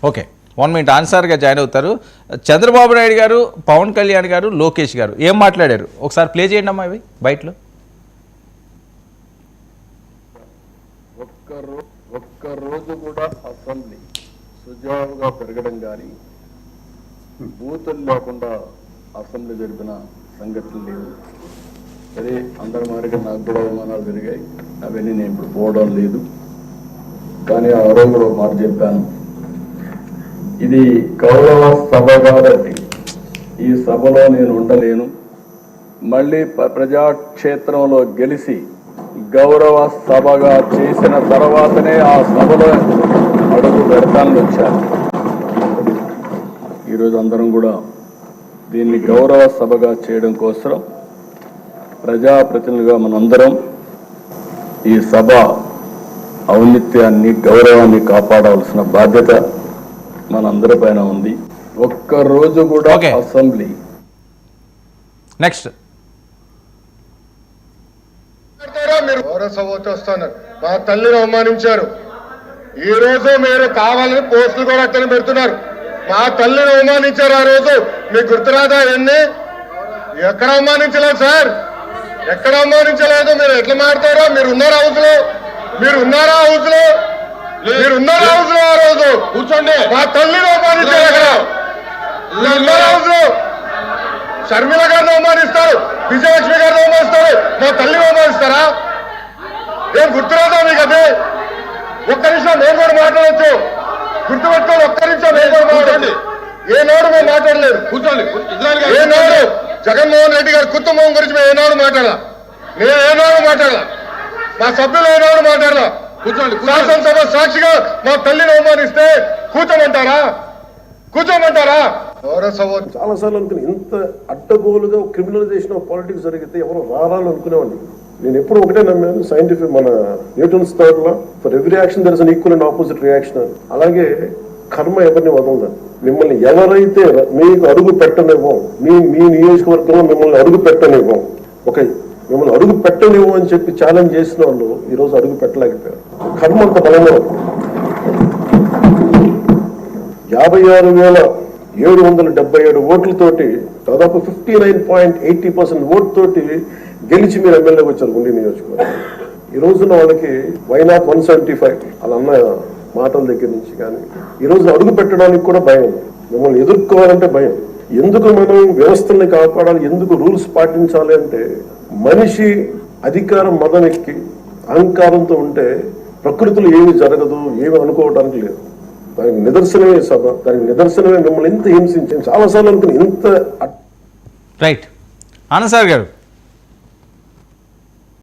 Okay 1 minute ఆన్సర్గా join అవుతారు. చంద్రబాబు నాయుడు గారు, పవన్ కళ్యాణ్ గారు, లోకేష్ గారు ఏం మాట్లాడారు ఒకసారి ప్లే చేయండి అమ్మా. ఇవి బయటలో ఒక్కరోజు కూడా అసెంబ్లీ సుజావుగా పెరగడం కానీ బూతులు లేకుండా అసెంబ్లీ జరిపిన సంఘటనలు లేవు. సరే అందరి మారిగా నాకు కూడా అవమానాలు జరిగాయి, అవన్నీ నేను ఇప్పుడు పోవడం లేదు. కానీ ఆ రోజు కూడా ఒక మాట చెప్పాను, ఇది గౌరవ సభ కాబట్టి ఈ సభలో నేను ఉండలేను. మళ్ళీ ప్రజాక్షేత్రంలో గెలిచి గౌరవ సభగా చేసిన తర్వాతనే ఆ సభలో అడుగు పెడతానని వచ్చాను. ఈరోజు అందరం కూడా దీన్ని గౌరవ సభగా చేయడం కోసం ప్రజాప్రతినిధులుగా మనందరం ఈ సభ ఔన్నత్యాన్ని, గౌరవాన్ని కాపాడవలసిన బాధ్యత మనందరి పైన ఉంది. ఒక్కరోజు కూడా అసెంబ్లీ నెక్స్ట్ మీరు పౌరసభతో వస్తున్నారు, మా తల్లిని అవమానించారు. ఈ రోజు మీరు కావాలని పోస్టులు కూడా అట్టని పెడుతున్నారు. మా తల్లిని అవమానించారు. ఆ రోజు మీకు గుర్తురాదా? ఎన్ని ఎక్కడ అవమానించలేదు సార్, ఎక్కడ అవమానించలేదు. మీరు ఎట్లా మాట్లాడారో, మీరు ఉన్నారా హౌస్ లో? మీరు ఉన్నారా హౌస్ లో? మీరు ఉన్నారా హౌస్ లో? ఆ రోజు కూర్చోండి. మా తల్లిని అవమానించారు. అక్కడ ఉన్నారా హౌస్ లో? షర్మిల గారిని అవమానిస్తారు, విజయలక్ష్మి గారిని అవమానిస్తారు, మా తల్లిని అవమానిస్తారా? ఏం గుర్తురాదా మీకు? అది ఒక్క నిమిషం నేను కూడా మాట్లాడవచ్చు, గుర్తుపెట్టుకోండి. ఒక్క నిమిషం నేను కూడా మాట్లాడండి. ఏనాడు మేము మాట్లాడలేదు. కూర్చోండి. ఏనాడు జగన్మోహన్ రెడ్డి గారి కుటుంబం గురించి మేము ఏనాడు మాట్లాడాల? నేను ఏనాడు మాట్లాడాల? మా సభ్యులు ఏనాడు మాట్లాడాల? కూర్చోండి. శాసనసభ సాక్షిగా మా తల్లిని అవమానిస్తే కూర్చోమంటారా? కూర్చోమంటారా? చాలా సార్లు అనుకుని ఇంత అడ్డగోలుగా క్రిమినలైజేషన్ ఆఫ్ పాలిటిక్స్ జరిగితే ఎవరు రారాలని అనుకునేవాడిని. నేను ఎప్పుడు ఒకటే నమ్మాను, సైంటిఫిక్ మన Newton's third law, for every action there is an equal and opposite reaction అని. అలాగే కర్మ ఎవరిని వదలదని. మిమ్మల్ని ఎవరైతే మీకు అడుగు పెట్టనివ్వం, మీ నియోజకవర్గంలో మిమ్మల్ని అడుగు పెట్టనివ్వం, మిమ్మల్ని అడుగు పెట్టనివ్వం అని చెప్పి ఛాలెంజ్ చేసిన వాళ్ళు ఈ రోజు అడుగు పెట్టలేకపోయారు. కర్మ అంత బలంగా 56,777 ఓట్లతోటి దాదాపు 59.80% ఓట్ తోటి గెలిచి మీరు ఎమ్మెల్యేకి వచ్చారు గుండి నియోజకవర్గం. ఈ రోజున వాళ్ళకి వైనాట్ 175 అలా అన్న మాటల దగ్గర నుంచి కానీ ఈ రోజున అడుగు పెట్టడానికి కూడా భయం, మిమ్మల్ని ఎదుర్కోవాలంటే భయం. ఎందుకు మనం వ్యవస్థల్ని కాపాడాలి, ఎందుకు రూల్స్ పాటించాలి అంటే మనిషి అధికారం మదనెక్కి అహంకారంతో ఉంటే ప్రకృతిలో ఏమి జరగదు, ఏమి అనుకోవడానికి లేదు. దానికి నిదర్శనమే సభ, దానికి నిదర్శనమే మిమ్మల్ని ఇంత హింసించాను. చాలాసార్లు అనుకుని ఇంత రైట్. ఆనంద్ సార్ గారు